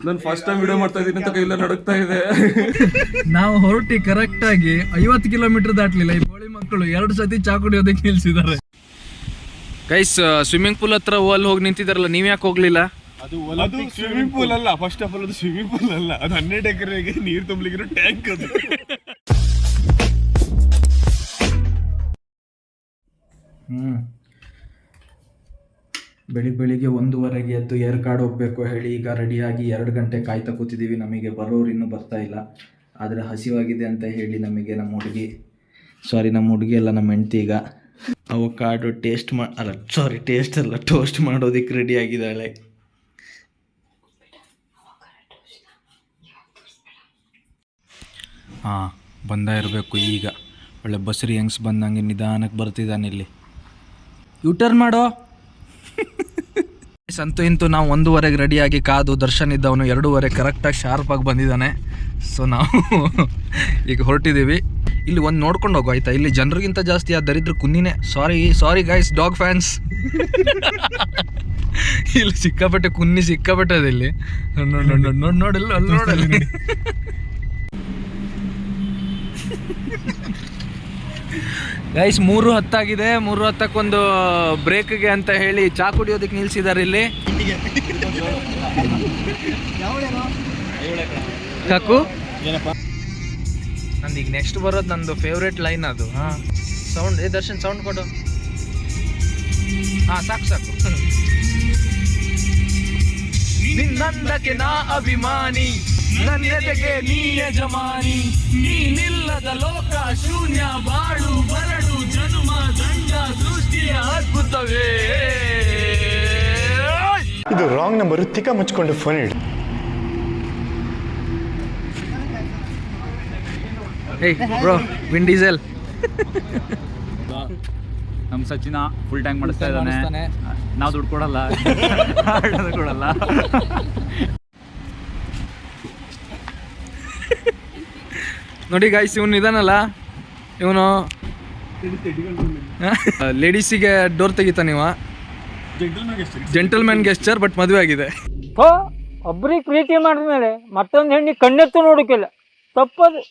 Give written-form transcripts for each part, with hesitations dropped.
ನಾನು first time video ಮಾಡ್ತಾ ಇದ್ದೀನಿ ಅಂತ ಕೈಯೆಲ್ಲ ನಡುಗ್ತಾ ಇದೆ. ನಾವು ಹೊರಟಿ ಕರೆಕ್ಟ್ ಆಗಿ 50 ಕಿಲೋಮೀಟರ್ ದಾಟ್ಲಿಲ್ಲ. ಈ ಬೋಳಿ ಮಕ್ಕಳು 2 ಸತಿ ಚಾ ಕುಡಿಯೋದಕ್ಕೆ ನಿಲ್ಸಿದ್ದಾರೆ. ಗೈಸ್ ಸ್ವಿಮ್ಮಿಂಗ್ ಪೂಲ್ ಹತ್ರ ಅಲ್ಲಿ ಹೋಗಿ ನಿಂತಿದಾರಲ್ಲ, ನೀವ್ ಯಾಕೆ ಹೋಗ್ಲಿಲ್ಲ? ಅದು ಸ್ವಿಮ್ಮಿಂಗ್ ಪೂಲ್ ಅಲ್ಲ, ಫಸ್ಟ್ ಆಫ್ ಆಲ್ ಅದು ಸ್ವಿಮ್ಮಿಂಗ್ ಪೂಲ್ ಅಲ್ಲ, ಅದು 12 ಎಕರೆಗೆ ನೀರು ತುಂಬಲಿಗಿರೋ ಟ್ಯಾಂಕ್ ಅದು. ಬೆಳಿಗ್ಗೆ 1:15 ಎದ್ದು ಏರ್ಕಾಡ್ ಹೋಗ್ಬೇಕು ಹೇಳಿ ಈಗ ರೆಡಿಯಾಗಿ 2 ಗಂಟೆ ಕಾಯ್ತಾ ಕೂತಿದ್ದೀವಿ. ನಮಗೆ ಬರೋರು ಇನ್ನೂ ಬರ್ತಾ ಇಲ್ಲ. ಆದರೆ ಹಸಿವಾಗಿದೆ ಅಂತ ಹೇಳಿ ನಮಗೆ ನಮ್ಮ ಹುಡುಗಿ ಅಲ್ಲ, ನಮ್ಮ ಹೆಂಡ್ತಿ ಈಗ ಅವಕಾಡೋ ಟೋಸ್ಟ್ ಮಾಡೋದಕ್ಕೆ ರೆಡಿ ಆಗಿದ್ದಾಳೆ. ಹಾಂ, ಬಂದ ಇರಬೇಕು ಈಗ. ಒಳ್ಳೆ ಬಸ್ರಿ ಹೆಂಗ್ಸ್ ಬಂದಂಗೆ ನಿಧಾನಕ್ಕೆ ಬರ್ತಿದ್ದಾನೆ ಇಲ್ಲಿ. ಯೂಟರ್ನ್ ಮಾಡೋ. ಅಂತೂ ಇಂತೂ ನಾವು 1:15 ರೆಡಿಯಾಗಿ ಕಾದು ದರ್ಶನ್ ಇದ್ದವನು 2:15 ಕರೆಕ್ಟಾಗಿ ಶಾರ್ಪಾಗಿ ಬಂದಿದ್ದಾನೆ. ಸೊ ನಾವು ಈಗ ಹೊರಟಿದ್ದೀವಿ. ಇಲ್ಲಿ ಒಂದು ನೋಡ್ಕೊಂಡು ಹೋಗು ಆಯ್ತಾ. ಇಲ್ಲಿ ಜನರಿಗಿಂತ ಜಾಸ್ತಿ ಆ ದರಿದ್ರ ಕುನ್ನಿನೇ. Sorry guys, dog fans. ಇಲ್ಲಿ ಸಿಕ್ಕಾಪಟ್ಟೆ ಕುನ್ನಿ ಸಿಕ್ಕಾಪಟ್ಟೆ ಇದೆ ಇಲ್ಲಿ. ನೋಡಲ್ಲ ಗೈಸ್. 3:10 ಆಗಿದೆ. 3:10 ಬ್ರೇಕ್ಗೆ ಅಂತ ಹೇಳಿ ಚಾ ಕುಡಿಯೋದಕ್ಕೆ ನಿಲ್ಸಿದ್ದಾರೆ ಇಲ್ಲಿ. ಕಾಕು ನಂದು ಈಗ ನೆಕ್ಸ್ಟ್ ಬರೋದು ನಂದು ಫೇವ್ರೇಟ್ ಲೈನ್ ಅದು. ಹಾಂ, ಸೌಂಡ್ ದರ್ಶನ್ ಸೌಂಡ್ ಕೊಡು. ಹಾಂ, ಸಾಕು. ನಿನ್ನಂದಕ್ಕೆ ನಾ ಅಭಿಮಾನಿ, ನನ್ನೆದೆಗೆ ನೀ ಯಜಮಾನಿ, ನೀನಿಲ್ಲದ ಲೋಕ ಶೂನ್ಯ, ಬಾಳು ಬರಡು ಜನುಮ ದಂಡ ಸೃಷ್ಟಿಯ ಅದ್ಭುತವೇ. ಇದು ರಾಂಗ್ ನಂಬರ್. ತಿಕ್ಕ ಮುಚ್ಕೊಂಡು ಫೋನ್ ಇಡು. ಏಯ್ ಬ್ರೋ, ವಿನ್ ಡೀಸೆಲ್ ನಮ್ಮ ಸಚಿನ ಫುಲ್ ಟ್ಯಾಂಕ್ ಮಾಡಿಸ್ತಾ ಇದ್ದಾನೆ. ನಾವು ದುಡ್ಡು ಕೊಡಲ್ಲ. ನೋಡಿ ಗಾಯ್ಸ್, ಇವನು ಇದಾನಲ್ಲ, ಇವನು ಲೇಡೀಸಿಗೆ ಡೋರ್ ತೆಗಿತಾನೆ. ಇವ ಜೆಂಟಲ್ಮ್ಯಾನ್ ಗೆಸ್ಚರ್, ಬಟ್ ಮದುವೆ ಆಗಿದೆ. ಒಬ್ಬರಿಗೆ ಪ್ರೀತಿ ಮಾಡಿದ್ಮೇಲೆ ಮತ್ತೊಂದು ಹೆಣ್ಣಿ ಕಣ್ಣೆತ್ತು ನೋಡೋಕಿಲ್ಲ, ತಪ್ಪದು.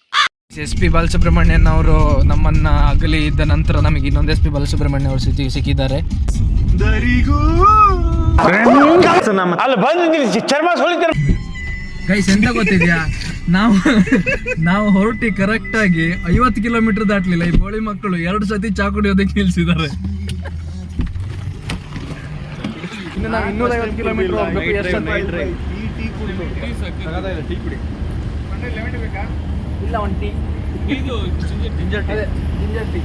SP ಬಾಲಸುಬ್ರಹ್ಮಣ್ಯನ್ ಅವರು ನಮ್ಮನ್ನ ಅಗಲಿ ಇದ್ದ ನಂತರ ನಮಗೆ ಇನ್ನೊಂದು SP ಬಾಲಸುಬ್ರಹ್ಮಣ್ಯ ಅವರು ಸಿಕ್ಕಿದ್ದಾರೆ. ಗೈಸ್, ಎಂತ ಗೊತ್ತಿದ್ಯಾ, ನಾವು ಹೊರಟಿ ಕರೆಕ್ಟ್ ಆಗಿ 50 ಕಿಲೋಮೀಟರ್ ದಾಟ್ಲಿಲ್ಲ. ಈ ಬೋಳಿ ಮಕ್ಕಳು 2 ಸತಿ ಚಾ ಕುಡಿಯೋದಕ್ಕೆ ನಿಲ್ಸಿದ್ದಾರೆ. ಇನ್ನು ನಾವು 250 ಕಿಲೋಮೀಟರ್ ಹೋಗ್ಬೇಕು. ಇಲ್ಲ, ಒಂದು ಟೀ. Ginger tea.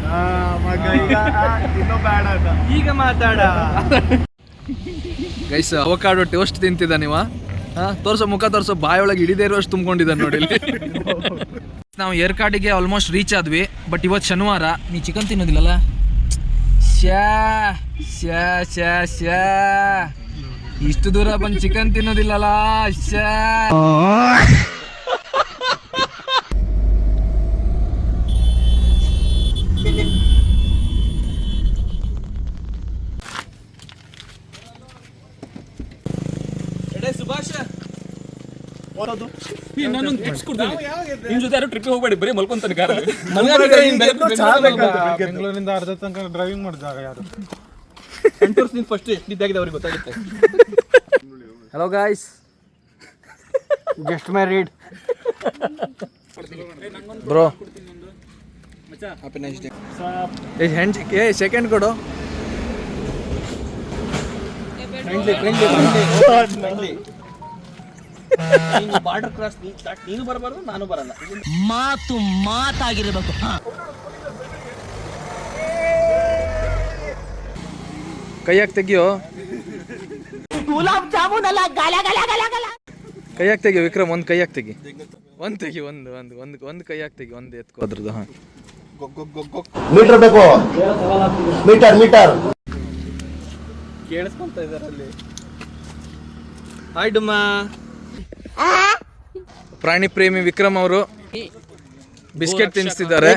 ಈಗ ಮಾತಾಡ. ಗೈಸ್, ಅವಕಾಡೋ ಟೋಸ್ಟ್ ತಿಂತಿದ್ದ ನೀವ. ತೋರ್ಸೋ ಮುಖ ತೋರ್ಸೋ, ಬಾಯೊಳಗೆ ಹಿಡಿದೇ ಇರೋಷ್ಟು ತುಂಬ್ಕೊಂಡಿದ್ದಾನೆ ನೋಡಿ. ನಾವು ಏರ್ಕಾಡಿಗೆ ಆಲ್ಮೋಸ್ಟ್ ರೀಚ್ ಆದ್ವಿ. ಬಟ್ ಇವತ್ತು ಶನಿವಾರ. ನೀ ಚಿಕನ್ ತಿನ್ನೋದಿಲ್ಲಲ್ಲ? ಶ್ಯಾ ಇಷ್ಟು ದೂರ ಬಂದು ಚಿಕನ್ ತಿನ್ನೋದಿಲ್ಲಲ್ಲ? ಸುಭಾಷ್, ನಾನೊಂದು ಟಿಪ್ಸ್ ಕೊಡ್ತೀನಿ. ನಿಮ್ ಜೊತೆ ಯಾರು ಟ್ರಿಪ್ ಹೋಗ್ಬೇಡಿ, ಬರೀ ಮಲ್ಕೊಂತಾನೆ ಕಾರಲ್ಲಿ. ಬೆಂಗಳೂರಿಂದ ಅರ್ಧ ತನಕ ಡ್ರೈವಿಂಗ್ ಮಾಡಿದಾಗ ಯಾರು ಫಸ್ಟ್ ಇದ್ದಾಗಿದೆ ಅವ್ರಿಗೆ ಗೊತ್ತಾಗುತ್ತೆ. Hello guys, just married bro. Happy nice day. Second ಕೊಡು. ಬಾರ್ಡರ್ ಕ್ರಾಸ್ ನೀನು ಬರಬಾರ್ದು, ನಾನು ಬರಲ್ಲ. ಮಾತಾಗಿರ್ಬೇಕು. ಕೈಯಾಗ ತೆಗಿಯೋ, ಗುಲಾಬ್ ಜಾಮೂನ್ ಅಲ್ಲ, ಕೈಯಾಗ ತೆಗಿಯೋ ವಿಕ್ರಮ್. ಒಂದು ಕೈಯಾಗ ತೆಗಿ, ಒಂದು ಕೈಯಾಗ ತೆಗಿ, ಒಂದು ಎತ್ಕೋ ಅದ್ರದ್ದು. ಹಾಂ, ಮೀಟರ್ ಬೇಕು, ಮೀಟರ್ ಕೇಳಿಸ್ಕೊಂತ ಇದಾರೆ ಅಲ್ಲಿ. ಹಾಯ್ ಡುಮ್ಮ. ಪ್ರಾಣಿ ಪ್ರೇಮಿ ವಿಕ್ರಮ್ ಅವರು ಬಿಸ್ಕೆಟ್ ತಿನ್ನಿಸ್ತಿದ್ದಾರೆ.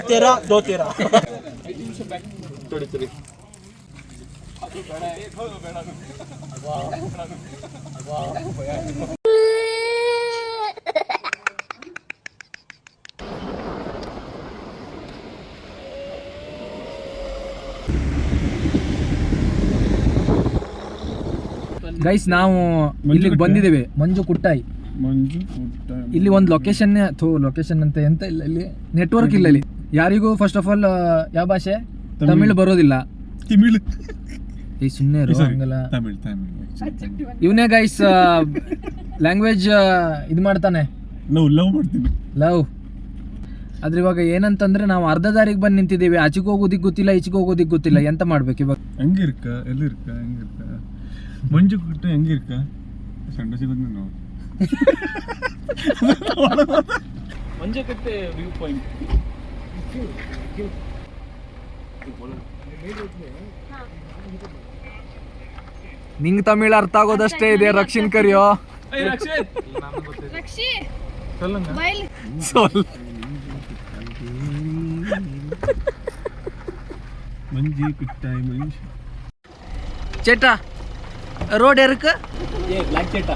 ಗೈಸ್ ನಾವು ಇಲ್ಲಿಗೆ ಬಂದಿದ್ದೇವೆ ಮಂಜು ಕುಟ್ಟಾಯಿ. ಇಲ್ಲಿ ಒಂದು ಲೊಕೇಶನ್ ಅಂತ ಎಂತ ಇಲ್ಲ, ಇಲ್ಲಿ ನೆಟ್ವರ್ಕ್ ಇಲ್ಲ. ಇಲ್ಲಿ ಯಾರಿಗೂ ಫಸ್ಟ್ ಆಫ್ ಆಲ್ ಯಾವ ಭಾಷೆ ತಮಿಳ್ ಬರೋದಿಲ್ಲ. ಈ ಸುಮ್ಮನೆ ಹಂಗಲ್ಲ, ಇವನೇ ಗೈಸ್ ಲ್ಯಾಂಗ್ವೇಜ್ ಇದು ಮಾಡ್ತಾನೆ, ಲವ್. ಆದ್ರೆ ಇವಾಗ ಏನಂತಂದ್ರೆ ನಾವು ಅರ್ಧ ದಾರಿಗೆ ಬಂದು ನಿಂತಿದ್ದೀವಿ. ಆಚೆಗೆ ಹೋಗೋದಿಕ್ ಗೊತ್ತಿಲ್ಲ, ಈಚೆಗೆ ಹೋಗೋದಿಕ್ ಗೊತ್ತಿಲ್ಲ. ಎಂತ ಮಾಡ್ಬೇಕು ಇವಾಗ? ಹೆಂಗಿರ್ಕ ಎಲ್ಲಿರ್ಕ ಹೆಂಗಿರ್ಕ ಮಂಜು ಕುಟ್ಟ ಹೆಂಗಿರ್ಕ ಸಂಡ ಸಿಗೋದು ನಾವು ಮಂಜಕಟ್ಟೆ ವ್ಯೂ ಪಾಯಿಂಟ್. ನಿಂಗೆ ತಮಿಳ್ ಅರ್ಥ ಆಗೋದಷ್ಟೇ ಇದೆ. ರಕ್ಷಿನ್ ಕರಿಯೋ. ಮಂಜಿ ಕುಟ್ಟಾಯಿ ಮಂಜು சேட்டா ரோடு இருக்கு. ಬ್ಲಾಕ್ ಚೇಟ.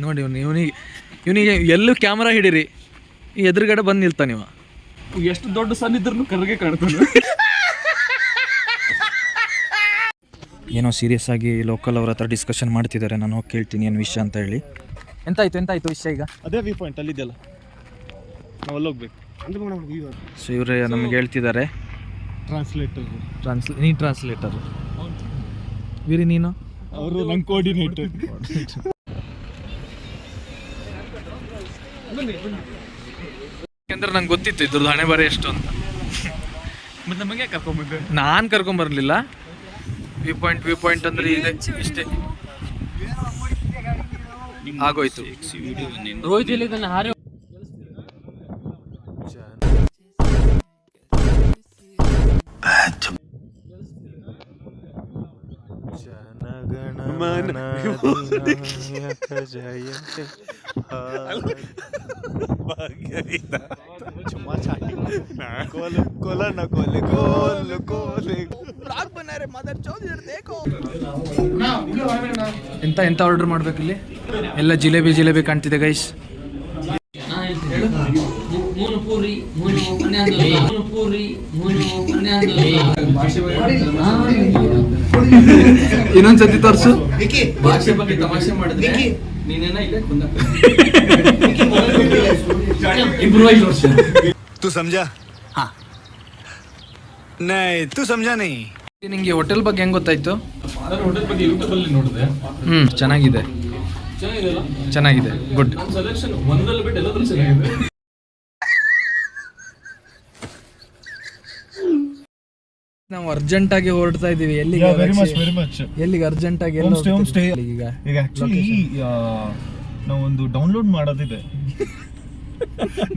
ನೋಡಿ ಇವನಿಗೆ ಎಲ್ಲೂ ಕ್ಯಾಮ್ರಾ ಹಿಡೀರಿ, ಈ ಎದುರುಗಡೆ ಬಂದು ನಿಲ್ತಾನೆ ಇವ. ಎಷ್ಟು ದೊಡ್ಡ ಸನ್ ಇದ್ರೂ ಕರ್ಗೆ ಕಾಣ್ತಾನೆ. ಏನೋ ಸೀರಿಯಸ್ ಆಗಿ ಲೋಕಲ್ ಅವ್ರ ಹತ್ರ ಡಿಸ್ಕಷನ್ ಮಾಡ್ತಿದ್ದಾರೆ. ನಾನು ಹೋಗಿ ಕೇಳ್ತೀನಿ ಏನು ವಿಷಯ ಅಂತ ಹೇಳಿ. ಎಂತಾಯ್ತು ವಿಷಯ ಈಗ? ಅದೇ ವ್ಯೂ ಪಾಯಿಂಟ್ ಅಲ್ಲಿದೆಯಲ್ಲ, ನಾವು ಅಲ್ಲಿ ಹೋಗ್ಬೇಕು. ಸೊ ಇವರೇ ನಮ್ಗೆ ಹೇಳ್ತಿದ್ದಾರೆ. ನೀ ಟ್ರಾನ್ಸ್ಲೇಟರ್ ವೀರಿ, ನೀನು? ಅವರು ನಂಗೆ ಕೋಆರ್ಡಿನೇಟರ್. ಯಾಕಂದ್ರೆ ನಂಗೆ ಗೊತ್ತಿತ್ತು ಇದ್ರದ್ದು ಹಣೆ ಬರ ಎಷ್ಟು ಅಂತ. ಮತ್ತೆ ನಮಗೆ ಕರ್ಕೊಂಡ್ಬಂದೆ. ನಾನು ಕರ್ಕೊಂಬರ್ಲಿಲ್ಲ. ವ್ಯೂ ಪಾಯಿಂಟ್ ಅಂದ್ರೆ ಇದೆ ಇಷ್ಟೇ, ಆಗೋಯ್ತು. ಎಂತ ಆರ್ಡರ್ ಮಾಡ್ಬೇಕು ಇಲ್ಲಿ? ಎಲ್ಲ ಜಿಲೇಬಿ ಕಾಣ್ತಿದೆ ಗೈಸ್. ಇನ್ನೊಂದ್ಸತಿ ತೋರ್ಸು. ಭಾಷೆ ಬಗ್ಗೆ ತಮಾಷೆ ಮಾಡಿದ್ರೆ ನೀನೇನ ಇಲ್ಲ ಇಂಪ್ರೂವೈಸ್ ವರ್ಷ. तू समझा? हाँ नहीं तू समझा नहीं. ನಿಂಗೆ ಹೋಟೆಲ್ ಬಗ್ಗೆ ಹೆಂಗ್ ಗೊತ್ತಾಯ್ತು? ಹೋಟೆಲ್ ಬಗ್ಗೆ ಯೂಟ್ಯೂಬ್ ಅಲ್ಲಿ ನೋಡಿದೆ. ಚೆನ್ನಾಗಿದೆ ಗುಡ್. ಸೆಲೆಕ್ಷನ್ ಒಂದರಲ್ಲಿ ಬಿಟ್ಟು ಎಲ್ಲದರಲ್ಲೂ ಚೆನ್ನಾಗಿದೆ. ನಾವು ಅರ್ಜೆಂಟ್ ಆಗಿ ಹೊರಡ್ತಾ ಇದೀವಿ. ಎಲ್ಲಿಗೆ? ಎಲ್ಲಿಗೆ ಅರ್ಜೆಂಟ್ ಆಗಿ? ಈಗ ಆಕ್ಚುಲಿ ನಾವೊಂದು ಡೌನ್ಲೋಡ್ ಮಾಡೋದಿದೆ,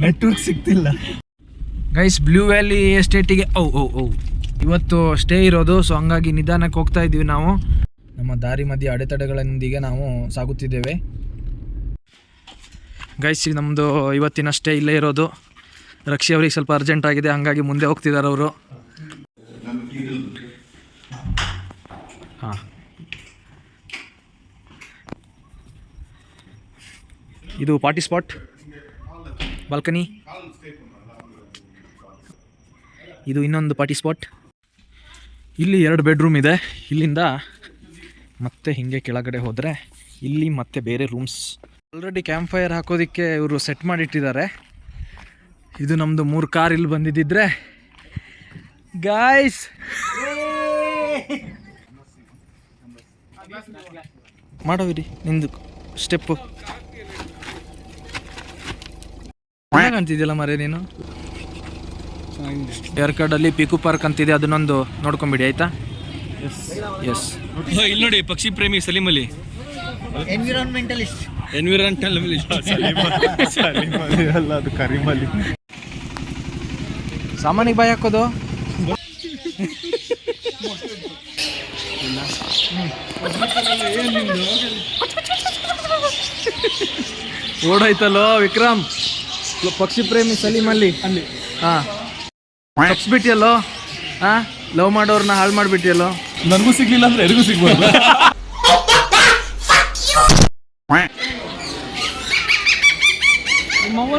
ನೆಟ್ವರ್ಕ್ ಸಿಗ್ತಿಲ್ಲ ಗೈಸ್. ಬ್ಲೂ ವ್ಯಾಲಿ ಎಸ್ಟೇಟಿಗೆ ಇವತ್ತು ಸ್ಟೇ ಇರೋದು. ಸೊ ಹಂಗಾಗಿ ನಿಧಾನಕ್ಕೆ ಹೋಗ್ತಾ ಇದ್ದೀವಿ ನಾವು. ನಮ್ಮ ದಾರಿ ಮಧ್ಯೆ ಅಡೆತಡೆಗಳೊಂದಿಗೆ ನಾವು ಸಾಗುತ್ತಿದ್ದೇವೆ ಗೈಸ್. ಈಗ ನಮ್ಮದು ಇವತ್ತಿನ ಸ್ಟೇ ಇಲ್ಲೇ ಇರೋದು. ರಕ್ಷಿ ಅವ್ರಿಗೆ ಸ್ವಲ್ಪ ಅರ್ಜೆಂಟ್ ಆಗಿದೆ, ಹಂಗಾಗಿ ಮುಂದೆ ಹೋಗ್ತಿದ್ದಾರೆ ಅವರು. ಹಾಂ, ಇದು ಪಾರ್ಟಿ ಸ್ಪಾಟ್, ಬಾಲ್ಕನಿ. ಇದು ಇನ್ನೊಂದು ಪಾರ್ಟಿ ಸ್ಪಾಟ್. ಇಲ್ಲಿ 2 ಬೆಡ್ರೂಮ್ ಇದೆ. ಇಲ್ಲಿಂದ ಮತ್ತೆ ಹಿಂಗೆ ಕೆಳಗಡೆ ಹೋದರೆ ಇಲ್ಲಿ ಮತ್ತೆ ಬೇರೆ ರೂಮ್ಸ್. ಆಲ್ರೆಡಿ ಕ್ಯಾಂಪ್ ಫೈರ್ ಹಾಕೋದಕ್ಕೆ ಇವರು ಸೆಟ್ ಮಾಡಿಟ್ಟಿದ್ದಾರೆ. ಇದು ನಮ್ಮದು 3 ಕಾರ್ ಇಲ್ಲಿ ಬಂದಿದ್ದಿದ್ರೆ ಗಾಯ್ಸ್. ಮಾಡೋವಿರಿ ನಿಂದು ಸ್ಟೆಪ್ಪು ಕಾಣ್ತಿದ್ಯಲ್ಲ ಮರೆ ನೀನು. ಏರ್ಕಾಡಲ್ಲಿ ಪಿಕು ಪಾರ್ಕ್ ಅಂತಿದೆ, ಅದನ್ನೊಂದು ನೋಡ್ಕೊಂಬಿಡಿ ಆಯ್ತಾ? ಎಸ್. ಇಲ್ಲಿ ನೋಡಿ, ಪಕ್ಷಿ ಪ್ರೇಮಿ ಸಲೀಮ್ ಅಲಿ, ಎನ್ವಿರಾನ್ಮೆಂಟಲಿಸ್ಟ್ ಅಲ್ಲ, ಅದು ಕರಿಮಲಿ. ಸಾಮಾನಿಗೆ ಬಾಯ್ ಹಾಕೋದು. ಓಡಾಯ್ತಲ್ಲೋ ವಿಕ್ರಮ್, ಪಕ್ಷಿ ಪ್ರೇಮಿ ಸಲೀಮ್ ಅಲ್ಲಿ. ಹಾಂ, ತಪ್ಪಿಸ್ಬಿಟ್ಟಿಯಲ್ಲೋ. ಹಾಂ, ಲವ್ ಮಾಡೋರ್ನ ಹಾಳು ಮಾಡಿಬಿಟ್ಟಿಯಲ್ಲೋ. ನನಗೂ ಸಿಗ್ಲಿಲ್ಲ ಅಂದ್ರೆ ಯಾರಿಗೂ ಸಿಗ್ಬಾರ್ದು.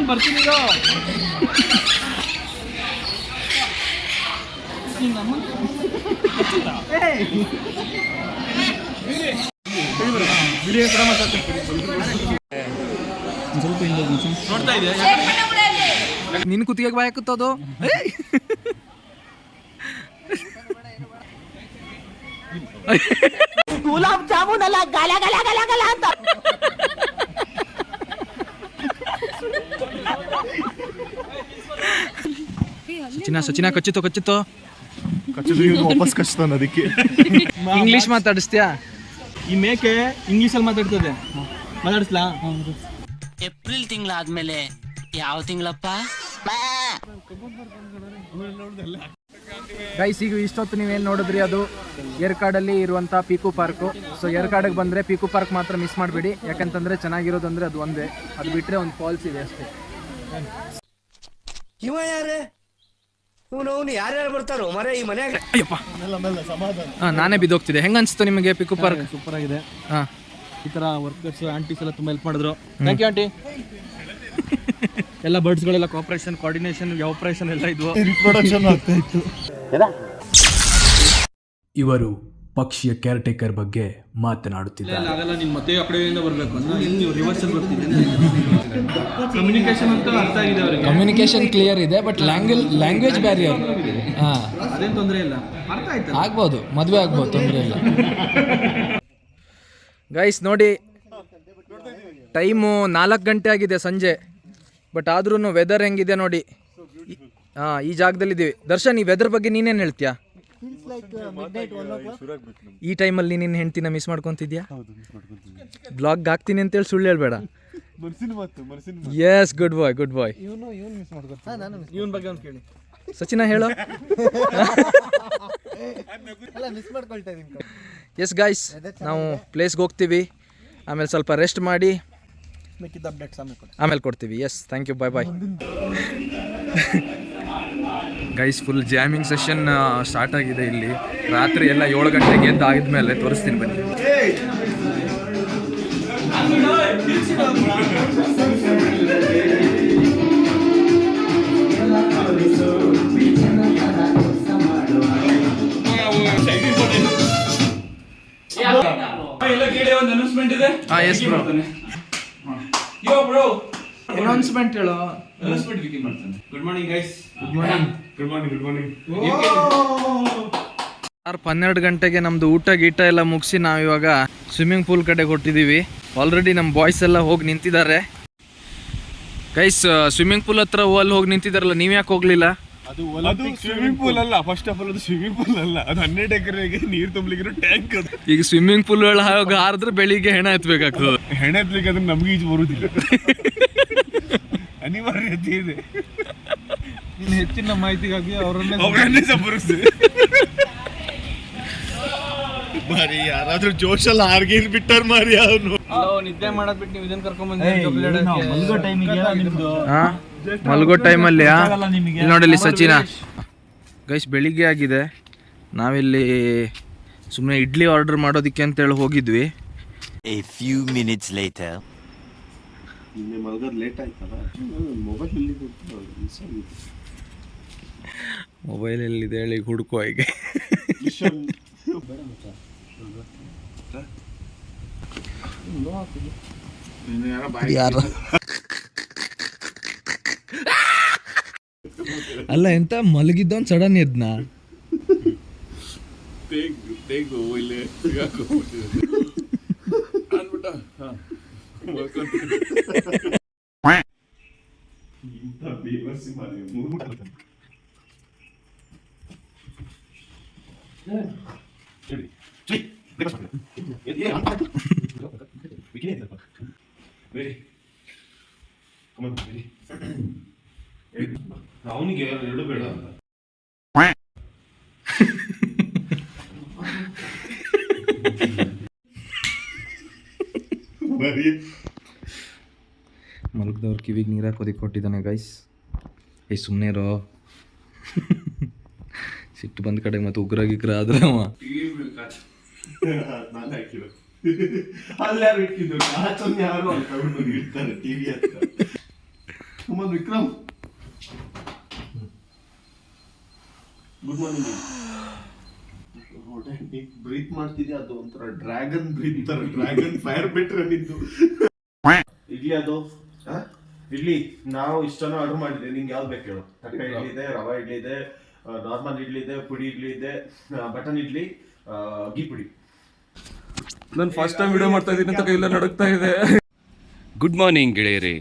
ಬರ್ತೀನಿ. ನೋಡ್ತಾ ಇದೆಯಾ ನಿನ್ ಕುತ್ತಿಗೆ ಬಾಯ್ ಹಾಕುತ್ತದು ಗುಲಾಬ್ ಜಾಮೂನ್ ಅಲ್ಲ ಗಲ ಗಲ ಗಲ ಗಲ ಅಂತ ಸಚಿನ ಕಚ್ಚಿತ್ತು ಕಚ್ಚದು ವಾಪಸ್ ಕಚ್ತಾನ ಅದಕ್ಕೆ ಇಂಗ್ಲಿಷ್ ಮಾತಾಡಿಸ್ತೀಯಾ? ಈ ಮೇಕೆ ಇಂಗ್ಲಿಷಲ್ಲಿ ಮಾತಾಡ್ತದೆ, ಮಾತಾಡಿಸ್ಲಾ? ಏಪ್ರಿಲ್ ತಿಂಗಳಾದ್ಮೇಲೆ ಯಾವ ತಿಂಗಳಪ್ಪ? ಗೈಸ್, ಈಗ ಇಷ್ಟೊತ್ತು ನೀವೇನು ನೋಡಿದ್ರಿ ಅದು ಏರ್ಕಾಡಲ್ಲಿ ಇರುವಂಥ ಪೀಕು ಪಾರ್ಕು. ಸೊ ಏರ್ಕಾಡಿಗೆ ಬಂದರೆ ಪೀಕು ಪಾರ್ಕ್ ಮಾತ್ರ ಮಿಸ್ ಮಾಡಬೇಡಿ, ಯಾಕಂತಂದರೆ ಚೆನ್ನಾಗಿರೋದಂದರೆ ಅದು ಒಂದೇ. ಅದು ಬಿಟ್ಟರೆ ಒಂದು ಫಾಲ್ಸ್ ಇದೆ ಅಷ್ಟೇ. ಇವ ಯಾರೇ ಇವನು ಯಾರ್ಯಾರು ಬರ್ತಾರೋ ಮರೆ ಈ ಮನೆಯಾಗ? ಅಯ್ಯಪ್ಪ, ಹಾಂ, ನಾನೇ ಬಿದ್ದೋಗ್ತಿದೆ. ಹೆಂಗೆ ಅನಿಸ್ತು ನಿಮಗೆ ಪೀಕು ಪಾರ್ಕ್? ಸೂಪರ್ ಆಗಿದೆ. ಹಾಂ, ಈ ಥರ ವರ್ಕರ್ಸ್ ಆಂಟೀಸ್ ಎಲ್ಲ ತುಂಬ ಹೆಲ್ಪ್ ಮಾಡಿದ್ರು. Thank you aunty. ಎಲ್ಲ ಬರ್ಡ್ಸ್ಗಳೆಲ್ಲ ಕೋಆಪರೇಷನ್, ಕೋಆರ್ಡಿನೇಷನ್, ಆಪರೇಷನ್ ಎಲ್ಲ ಇದ್ವು. ರಿಪ್ರೊಡಕ್ಷನ್ ಆಗ್ತಾ ಇತ್ತು. ಇವರು ಪಕ್ಷಿಯ ಕೇರ್ಟೇಕರ್ ಬಗ್ಗೆ ಮಾತನಾಡುತ್ತಿದ್ದಾರೆ. ಆಗಲ್ಲ, ನೀನು ಮತ್ತೆ ಆ ಕಡೆಯಿಂದ ಬರಬೇಕು ಅಂದ್ರೆ ನೀವು ರಿವರ್ಸಲ್ಲಿ ಬರ್ತೀನಿ. ಕಮ್ಯುನಿಕೇಶನ್ ಅಂತ ಅರ್ಥ ಆಗಿದೆ ಅವರಿಗೆ. ಕಮ್ಯುನಿಕೇಶನ್ ಕ್ಲಿಯರ್ ಇದೆ, ಬಟ್ ಲ್ಯಾಂಗ್ವೇಜ್ ಬ್ಯಾರಿಯರ್. ಹಾಂ, ಅದೇನು ತೊಂದರೆ ಇಲ್ಲ, ಅರ್ಥ ಆಯ್ತು. ಆಗ್ಬೋದು, ಮದುವೆ ಆಗ್ಬೋದು, ತೊಂದರೆ ಇಲ್ಲ. ಗೈಸ್ ನೋಡಿ, ಟೈಮು 4 ಗಂಟೆ ಆಗಿದೆ ಸಂಜೆ. ಬಟ್ ಆದ್ರೂ ವೆದರ್ ಹೆಂಗಿದೆ ನೋಡಿ. ಹಾಂ, ಈ ಜಾಗದಲ್ಲಿದ್ದೀವಿ. ದರ್ಶನ್, ಈ ವೆದರ್ ಬಗ್ಗೆ ನೀನೇನು ಹೇಳ್ತೀಯಾ? ಈ ಟೈಮಲ್ಲಿ ನಿನ್ನ ಹೆಂಡ್ತಿನ ಮಿಸ್ ಮಾಡ್ಕೊತಿದ್ಯಾ? ಬ್ಲಾಗ್ ಹಾಕ್ತೀನಿ ಅಂತೇಳಿ ಸುಳ್ಳು ಹೇಳ್ಬೇಡ. ಎಸ್, ಗುಡ್ ಬಾಯ್, ಗುಡ್ ಬಾಯ್. ಇವನ ಬಗ್ಗೆ ಒಂದು ಕೇಳಿ. ಸಚಿನ ಹೇಳೋ. ಎಸ್ ಗೈಸ್, ನಾವು ಪ್ಲೇಸ್ಗೆ ಹೋಗ್ತೀವಿ. ಆಮೇಲೆ ಸ್ವಲ್ಪ ರೆಸ್ಟ್ ಮಾಡಿ ಆಮೇಲೆ ಕೊಡ್ತೀವಿ. Yes, thank you, bye bye. Guys, full jamming session start ಆಗಿದೆ ಇಲ್ಲಿ. ರಾತ್ರಿ ಎಲ್ಲ 7 ಗಂಟೆಗೆ ಎದ್ದು ಆಗಿದ್ಮೇಲೆ ತೋರಿಸ್ತೀನಿ ಬನ್ನಿ. ಹಾಂ, ಎಸ್ ಬ್ರೋ. ಅನೌನ್ಸ್ಮೆಂಟ್ ಹೇಳೋ. Good morning guys. Good morning. Good morning. Good morning. 12 ಗಂಟೆಗೆ ನಮ್ಮದು ಊಟ ಗೀಟ ಎಲ್ಲ ಮುಗಿಸಿ ನಾವಿವಾಗ ಸ್ವಿಮ್ಮಿಂಗ್ ಪೂಲ್ ಕಡೆ ಹೊರಟಿದ್ದೀವಿ. ಆಲ್ರೆಡಿ ನಮ್ಮ ಬಾಯ್ಸ್ ಎಲ್ಲ ಹೋಗಿ ನಿಂತಿದ್ದಾರೆ. ಗೈಸ್, ಸ್ವಿಮ್ಮಿಂಗ್ ಪೂಲ್ ಹತ್ರ ಅಲ್ಲಿ ಹೋಗಿ ನಿಂತಿದ್ದಾರಲ್ಲ, ನೀವು ಯಾಕೆ ಹೋಗ್ಲಿಲ್ಲ? ಅದು ಸ್ವಿಮ್ಮಿಂಗ್ ಪೂಲ್ ಅಲ್ಲ. ಫಸ್ಟ್ ಆಫ್ ಆಲ್ ಅದು ಸ್ವಿಮ್ಮಿಂಗ್ ಪೂಲ್ ಅಲ್ಲ, ಅದು 12 ಎಕರೆಗೆ ನೀರು ತುಂಬಲಿಗಿರೋ ಟ್ಯಾಂಕ್. ಅದು ಈಗ ಸ್ವಿಮ್ಮಿಂಗ್ ಪೂಲ್ ಹಾರಿದ್ರೆ ಬೆಳಿಗ್ಗೆ ಹೆಣ ಎತ್ತಬೇಕಾಗ್ತದೆ. ಹೆಣ ಎತ್ತಲಿಕ್ಕೆ ಅದನ್ನ ನಮ್ಗೆ ಈಜು ಬರುವುದಿಲ್ಲ, ಅನಿವಾರ್ಯತೆ ಇದೆ. ಇನ್ನು ಹೆಚ್ಚಿನ ಮಾಹಿತಿಗಾಗಿ ಅವರನ್ನೇ ಸಂಪರ್ಕಿಸಿ. ಮಾರಿ ಯಾರಾದ್ರೂ ಜೋಶಲ್ಲಿ ಹಾರ್ಗೇನ್ ಬಿಟ್ಟಾರ ಮಾರಿ. ಅವನು ನಿದ್ದೆ ಮಾಡೋದ್ ಬಿಟ್ಟು ನೀವು ಇದನ್ನ ಕರ್ಕೊಂಡ್ ಮಲ್ಗೋ ಟೈಮಲ್ಲಿ ನೋಡಲಿ ಸಚಿನ. ಗೈಸ್, ಬೆಳಿಗ್ಗೆ ಆಗಿದೆ. ನಾವಿಲ್ಲಿ ಸುಮ್ಮನೆ ಇಡ್ಲಿ ಆರ್ಡರ್ ಮಾಡೋದಕ್ಕೆ ಅಂತೇಳಿ ಹೋಗಿದ್ವಿ. A few minutes later. ನಿನ್ನೆ ಮಲ್ಗೋದು ಲೇಟ್ ಆಯ್ತಲ್ಲ, ಮೊಬೈಲ್ ಎಲ್ಲಿದೆ ಹೇಳಿ ಹುಡುಕುವ ಈಗ. ಯಾರು ಅಲ್ಲ, ಎಂತ ಮಲಗಿದ್ದವನ್ ಸಡನ್ ಎದ್ನ. ತೆಗು ಇಲ್ಲಿ ಅಂದ್ಬಿಟ್ಟ. ಅವನಿಗೆ 2 ಬೇಡ ಅಂತ. ಮಲಗ್ದವ್ರ ಕಿವಿಗೆ ನೀರು ಹಾಕೋದಕ್ಕೆ ಕೊಟ್ಟಿದ್ದಾನೆ ಗೈಸ್. ಸುಮ್ಮನೆ ಇರೋ. ಸಿಟ್ಟು ಬಂದ ಕಡೆ ಮತ್ತೆ ಉಗ್ರ ಗಿಗ್ರ ಆದ್ರೆ ಅವ ನಾನು ಹಾಕಿರೋ ಅಲ್ಲಿ ಯಾರು ಇಟ್ಟಿದ್ದು ಕಾಚೊಂದು ಯಾರು ಅಲ್ಲಿ ತಗೊಂಡು ಇಡ್ತಾರೆ ಟಿವಿ ಹತ್ರ. Vikram good morning. ಬ್ರೀತ್ ಮಾಡ್ತಿದ್ಯಾ, ಅದು ಒಂಥರ ಡ್ರ್ಯಾಗನ್ ಬ್ರೀತ್ ತರ, ಡ್ರ್ಯಾಗನ್ ಫೈರ್ ಬಿಟ್ರೆ ನಿಂತು. ಇಡ್ಲಿ ಅದು ಇಡ್ಲಿ ನಾವು ಇಷ್ಟನ್ನು ಆರ್ಡರ್ ಮಾಡಿದ್ವಿ. ನಿಂಗೆ ಯಾವ್ದು ಬೇಕು ಹೇಳು? ತಟ್ಟೆ ಇಡ್ಲಿ ಇದೆ, ರವಾ ಇಡ್ಲಿ ಇದೆ, ನಾರ್ಮಲ್ ಇಡ್ಲಿ ಇದೆ, ಪುಡಿ ಇಡ್ಲಿ ಇದೆ, ಬಟನ್ ಇಡ್ಲಿ, ಗೀ ಪುಡಿ. ನಾನು ಫಸ್ಟ್ ಟೈಮ್ ವಿಡಿಯೋ ಮಾಡ್ತಾ ಇದ್ದೀನಿ ಅಂತ ಕೈಯೆಲ್ಲ ನಡುಗ್ತಾ ಇದೆ. ಗುಡ್ ಮಾರ್ನಿಂಗ್ ಗೆಳೆಯರಿ.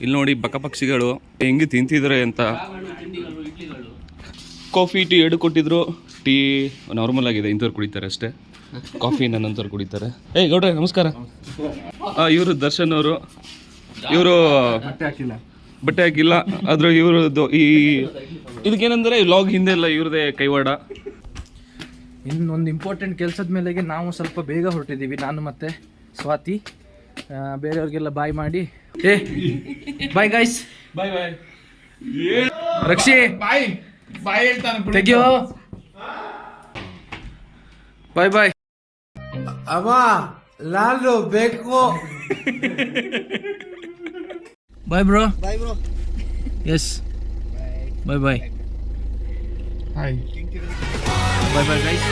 ಇಲ್ಲಿ ನೋಡಿ ಬಕ ಪಕ್ಷಿಗಳು ಹೆಂಗೆ ತಿಂತಿದ್ರೆ ಅಂತ. ಕಾಫಿ ಟೀ 2 ಕೊಟ್ಟಿದ್ರು. ಟೀ ನಾರ್ಮಲ್ ಆಗಿದೆ, ಇಂಥವ್ರು ಕುಡಿತಾರೆ ಅಷ್ಟೇ. ಕಾಫಿ ನನ್ನಂಥವ್ರು ಕುಡಿತಾರೆ. ಏಯ್ ಗೌಡ್ರೆ ನಮಸ್ಕಾರ. ಇವರು ದರ್ಶನ್ ಅವರು. ಇವರು ಬಟ್ಟೆ ಹಾಕಿಲ್ಲ ಆದ್ರೆ ಇವ್ರದ್ದು ಈ ಇದಕ್ಕೇನಂದ್ರೆ ವ್ಲಾಗ್ ಹಿಂದೆ ಎಲ್ಲ ಇವ್ರದೇ ಕೈವಾಡ. ಇನ್ನೊಂದು ಇಂಪಾರ್ಟೆಂಟ್ ಕೆಲಸದ ಮೇಲೆಗೆ ನಾವು ಸ್ವಲ್ಪ ಬೇಗ ಹೊರಟಿದ್ದೀವಿ, ನಾನು ಮತ್ತು ಸ್ವಾತಿ. ಬೇರೆಯವ್ರಿಗೆಲ್ಲ ಬಾಯ್ ಮಾಡಿ ಬಾಯ್ ಗೈಸ್. ಬಾಯ್ ಬಾಯ್. ರಕ್ಷಿ ಬಾಯ್ ಬಾಯ್ ಹೇಳ್ತಾನೆ. ತೆಗಿಯೋ. ಬಾಯ್ ಬಾಯ್. ಅಮ್ಮ ನಾನು ಬೇಕು. Bye bro. Yes bye bye. Hi. Bye bye guys.